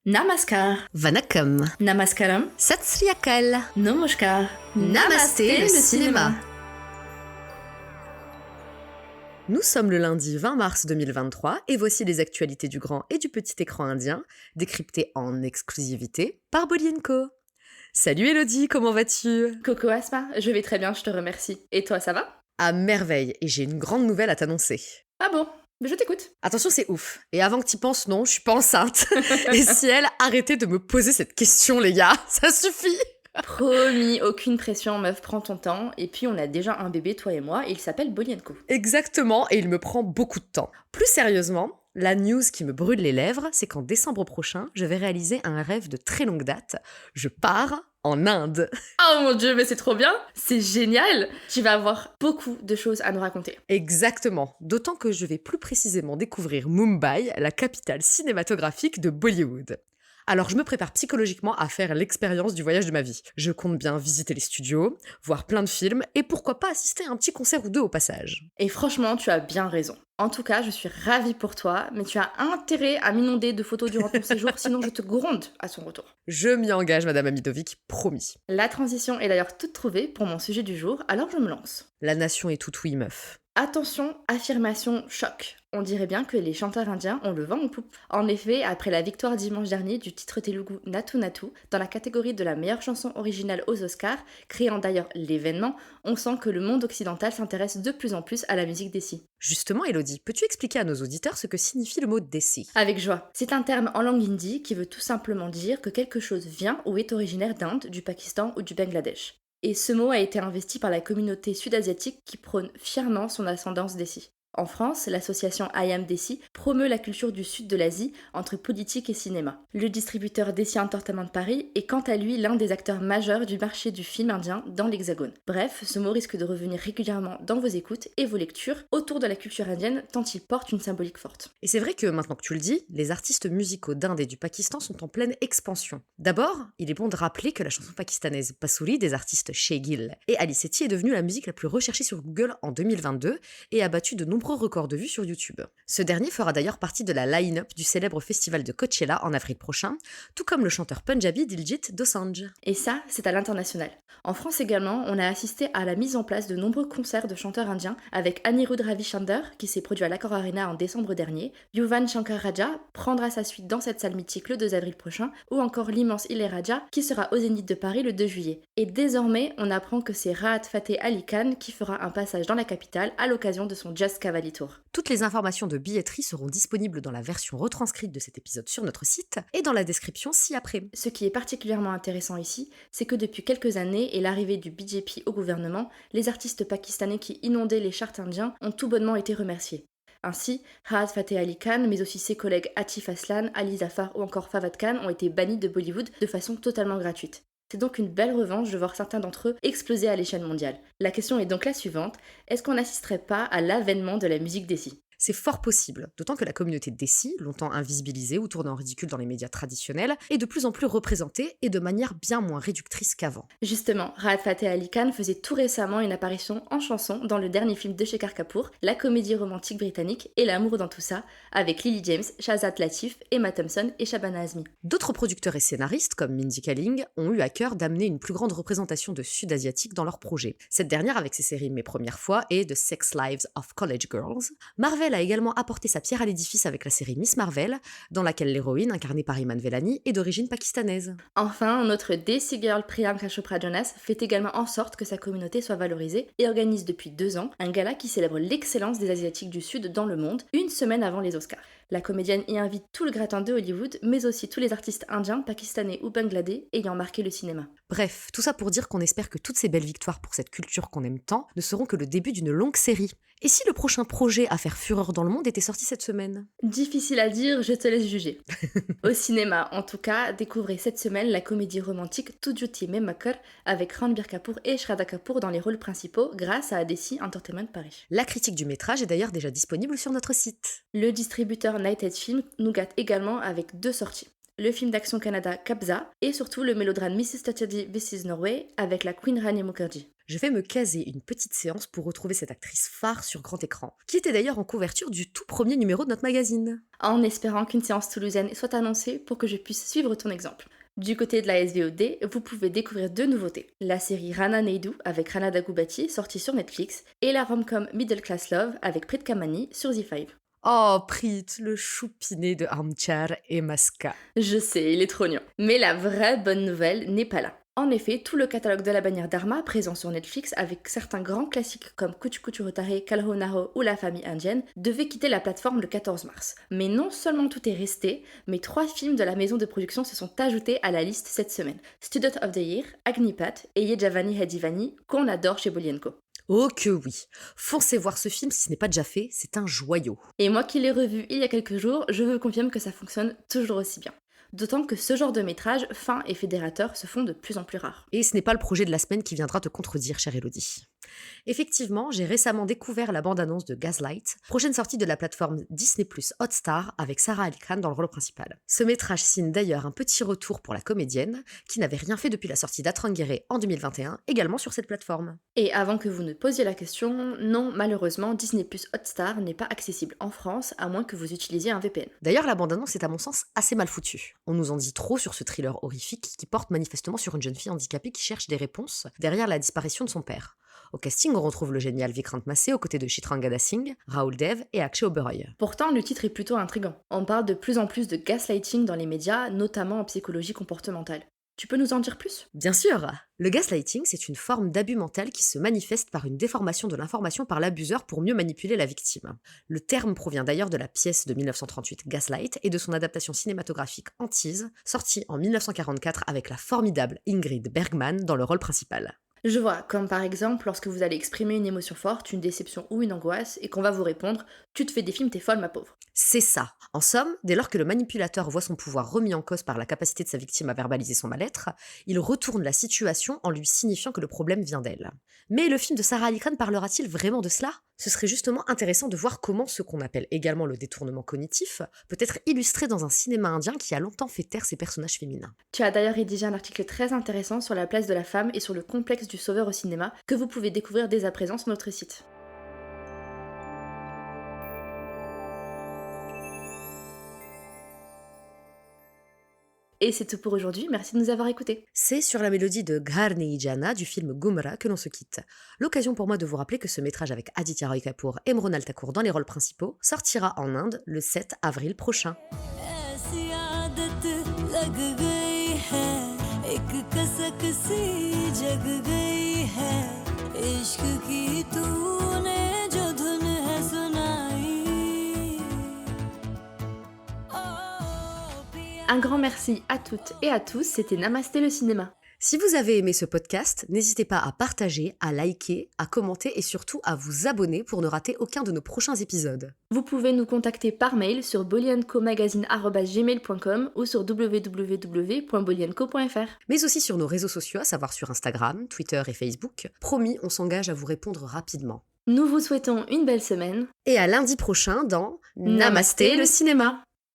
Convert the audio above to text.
Namaskar, Vanakkam, Namaskaram, Sat Sri Akal, Namaskar, Namasté le cinéma. Nous sommes le lundi 20 mars 2023 et voici les actualités du grand et du petit écran indien, décryptées en exclusivité par Bolly & Co. Salut Elodie, comment vas-tu? Coco Asma, je vais très bien, je te remercie. Et toi, ça va? À merveille, et j'ai une grande nouvelle à t'annoncer. Ah bon, mais je t'écoute. Attention, c'est ouf. Et avant que t'y penses, non, je suis pas enceinte. Et si elle, arrêtez de me poser cette question, les gars, ça suffit. Promis, aucune pression, meuf, prends ton temps. Et puis on a déjà un bébé, toi et moi, et il s'appelle Bolly & Co. Exactement, et il me prend beaucoup de temps. Plus sérieusement, la news qui me brûle les lèvres, c'est qu'en décembre prochain, je vais réaliser un rêve de très longue date. Je pars en Inde. Oh mon dieu, mais c'est trop bien, c'est génial. Tu vas avoir beaucoup de choses à nous raconter. Exactement, d'autant que je vais plus précisément découvrir Mumbai, la capitale cinématographique de Bollywood. Alors je me prépare psychologiquement à faire l'expérience du voyage de ma vie. Je compte bien visiter les studios, voir plein de films et pourquoi pas assister à un petit concert ou deux au passage. Et franchement, tu as bien raison. En tout cas, je suis ravie pour toi, mais tu as intérêt à m'inonder de photos durant ton séjour, sinon je te gronde à son retour. Je m'y engage, Madame Amidovic, promis. La transition est d'ailleurs toute trouvée pour mon sujet du jour, alors je me lance. La nation est toute oui, meuf. Attention, affirmation choc. On dirait bien que les chanteurs indiens ont le vent en poupe. En effet, après la victoire dimanche dernier du titre telugu Natu Natu, dans la catégorie de la meilleure chanson originale aux Oscars, créant d'ailleurs l'événement, on sent que le monde occidental s'intéresse de plus en plus à la musique desi. Justement, Elodie, peux-tu expliquer à nos auditeurs ce que signifie le mot desi? Avec joie. C'est un terme en langue hindi qui veut tout simplement dire que quelque chose vient ou est originaire d'Inde, du Pakistan ou du Bangladesh. Et ce mot a été investi par la communauté sud-asiatique qui prône fièrement son ascendance desi. En France, l'association I Am Desi promeut la culture du sud de l'Asie entre politique et cinéma. Le distributeur Desi Entertainment Paris est quant à lui l'un des acteurs majeurs du marché du film indien dans l'Hexagone. Bref, ce mot risque de revenir régulièrement dans vos écoutes et vos lectures autour de la culture indienne tant il porte une symbolique forte. Et c'est vrai que maintenant que tu le dis, les artistes musicaux d'Inde et du Pakistan sont en pleine expansion. D'abord, il est bon de rappeler que la chanson pakistanaise Bansuri des artistes Shea Gill et Ali Sethi est devenue la musique la plus recherchée sur Google en 2022 et a battu de nombreux records de vues sur YouTube. Ce dernier fera d'ailleurs partie de la line-up du célèbre festival de Coachella en avril prochain, tout comme le chanteur punjabi Diljit Dosanjh. Et ça, c'est à l'international. En France également, on a assisté à la mise en place de nombreux concerts de chanteurs indiens avec Anirudh Ravishankar qui s'est produit à l'Accor Arena en décembre dernier, Yuvan Shankar Raja prendra sa suite dans cette salle mythique le 2 avril prochain, ou encore l'immense Ilaiyaraaja qui sera au Zénith de Paris le 2 juillet. Et désormais, on apprend que c'est Rahat Fateh Ali Khan qui fera un passage dans la capitale à l'occasion de son Jazz Cavalry Tour. Toutes les informations de billetterie seront disponibles dans la version retranscrite de cet épisode sur notre site et dans la description ci-après. Ce qui est particulièrement intéressant ici, c'est que depuis quelques années et l'arrivée du BJP au gouvernement, les artistes pakistanais qui inondaient les charts indiens ont tout bonnement été remerciés. Ainsi, Rahat Fateh Ali Khan, mais aussi ses collègues Atif Aslan, Ali Zafar ou encore Fawad Khan ont été bannis de Bollywood de façon totalement gratuite. C'est donc une belle revanche de voir certains d'entre eux exploser à l'échelle mondiale. La question est donc la suivante, est-ce qu'on n'assisterait pas à l'avènement de la musique desi ? C'est fort possible, d'autant que la communauté desi, longtemps invisibilisée ou tournée en ridicule dans les médias traditionnels, est de plus en plus représentée et de manière bien moins réductrice qu'avant. Justement, Rahat Fateh Ali Khan faisait tout récemment une apparition en chanson dans le dernier film de Shekhar Kapoor, la comédie romantique britannique Et l'amour dans tout ça, avec Lily James, Shahzad Latif, Emma Thompson et Shabana Azmi. D'autres producteurs et scénaristes, comme Mindy Kaling, ont eu à cœur d'amener une plus grande représentation de Sud-Asiatiques dans leurs projets. Cette dernière avec ses séries Mes Premières Fois et The Sex Lives of College Girls. Marvel a également apporté sa pierre à l'édifice avec la série Miss Marvel, dans laquelle l'héroïne, incarnée par Iman Vellani, est d'origine pakistanaise. Enfin, notre Desi Girl Priyanka Chopra Jonas fait également en sorte que sa communauté soit valorisée et organise depuis 2 ans un gala qui célèbre l'excellence des Asiatiques du Sud dans le monde, une semaine avant les Oscars. La comédienne y invite tout le gratin de Hollywood, mais aussi tous les artistes indiens, pakistanais ou bangladais ayant marqué le cinéma. Bref, tout ça pour dire qu'on espère que toutes ces belles victoires pour cette culture qu'on aime tant ne seront que le début d'une longue série. Et si le prochain projet à faire fureur dans le monde était sorti cette semaine? Difficile à dire, je te laisse juger. Au cinéma, en tout cas, découvrez cette semaine la comédie romantique Tujuti Mein Makar avec Ranbir Kapoor et Shraddha Kapoor dans les rôles principaux grâce à Desi Entertainment Paris. La critique du métrage est d'ailleurs déjà disponible sur notre site. Le distributeur Nighthead Film nous gâte également avec 2 sorties. Le film d'action Canada Kabza et surtout le mélodrame Mrs. Saturday This is Norway avec la Queen Rani Mukherjee. Je vais me caser une petite séance pour retrouver cette actrice phare sur grand écran, qui était d'ailleurs en couverture du tout premier numéro de notre magazine. En espérant qu'une séance toulousaine soit annoncée pour que je puisse suivre ton exemple. Du côté de la SVOD, vous pouvez découvrir 2 nouveautés. La série Rana Naidu avec Rana Dagubati sortie sur Netflix et la rom-com Middle Class Love avec Preet Kamani sur Z5. Oh, Preet, le choupinet de Armchair et Masca. Je sais, il est trop mignon. Mais la vraie bonne nouvelle n'est pas là. En effet, tout le catalogue de la bannière Dharma présent sur Netflix avec certains grands classiques comme Kuchu Kuchu Rotare, Kalho Naho ou La famille indienne devait quitter la plateforme le 14 mars. Mais non seulement tout est resté, mais 3 films de la maison de production se sont ajoutés à la liste cette semaine. Student of the Year, Agnipath et Yejavani Hedivani qu'on adore chez Bolienko. Oh que oui. Foncez voir ce film si ce n'est pas déjà fait, c'est un joyau. Et moi qui l'ai revu il y a quelques jours, je vous confirme que ça fonctionne toujours aussi bien. D'autant que ce genre de métrage fin et fédérateur se font de plus en plus rares. Et ce n'est pas le projet de la semaine qui viendra te contredire, chère Elodie. Effectivement, j'ai récemment découvert la bande-annonce de Gaslight, prochaine sortie de la plateforme Disney+ Hotstar avec Sarah Ali Khan dans le rôle principal. Ce métrage signe d'ailleurs un petit retour pour la comédienne, qui n'avait rien fait depuis la sortie d'Atrangere en 2021, également sur cette plateforme. Et avant que vous ne posiez la question, non, malheureusement, Disney+ Hotstar n'est pas accessible en France, à moins que vous utilisiez un VPN. D'ailleurs, la bande-annonce est à mon sens assez mal foutue. On nous en dit trop sur ce thriller horrifique qui porte manifestement sur une jeune fille handicapée qui cherche des réponses derrière la disparition de son père. Au casting, on retrouve le génial Vikrant Massé aux côtés de Chitrangada Singh, Rahul Dev et Akshay Oberoi. Pourtant, le titre est plutôt intriguant. On parle de plus en plus de gaslighting dans les médias, notamment en psychologie comportementale. Tu peux nous en dire plus ? Bien sûr. Le gaslighting, c'est une forme d'abus mental qui se manifeste par une déformation de l'information par l'abuseur pour mieux manipuler la victime. Le terme provient d'ailleurs de la pièce de 1938 Gaslight et de son adaptation cinématographique Antise, sortie en 1944 avec la formidable Ingrid Bergman dans le rôle principal. Je vois, comme par exemple lorsque vous allez exprimer une émotion forte, une déception ou une angoisse, et qu'on va vous répondre « Tu te fais des films, t'es folle ma pauvre ». C'est ça. En somme, dès lors que le manipulateur voit son pouvoir remis en cause par la capacité de sa victime à verbaliser son mal-être, il retourne la situation en lui signifiant que le problème vient d'elle. Mais le film de Sarah Ali Khan parlera-t-il vraiment de cela ? Ce serait justement intéressant de voir comment ce qu'on appelle également le détournement cognitif peut être illustré dans un cinéma indien qui a longtemps fait taire ses personnages féminins. Tu as d'ailleurs rédigé un article très intéressant sur la place de la femme et sur le complexe du sauveur au cinéma que vous pouvez découvrir dès à présent sur notre site. Et c'est tout pour aujourd'hui, merci de nous avoir écoutés. C'est sur la mélodie de Gharni Jana du film Gumra que l'on se quitte. L'occasion pour moi de vous rappeler que ce métrage avec Aditya Roy Kapoor et Mronal Thakur dans les rôles principaux sortira en Inde le 7 avril prochain. Un grand merci à toutes et à tous, c'était Namasté le cinéma. Si vous avez aimé ce podcast, n'hésitez pas à partager, à liker, à commenter et surtout à vous abonner pour ne rater aucun de nos prochains épisodes. Vous pouvez nous contacter par mail sur boliancomagazine@gmail.com ou sur www.bolianco.fr. Mais aussi sur nos réseaux sociaux, à savoir sur Instagram, Twitter et Facebook. Promis, on s'engage à vous répondre rapidement. Nous vous souhaitons une belle semaine. Et à lundi prochain dans Namasté le cinéma.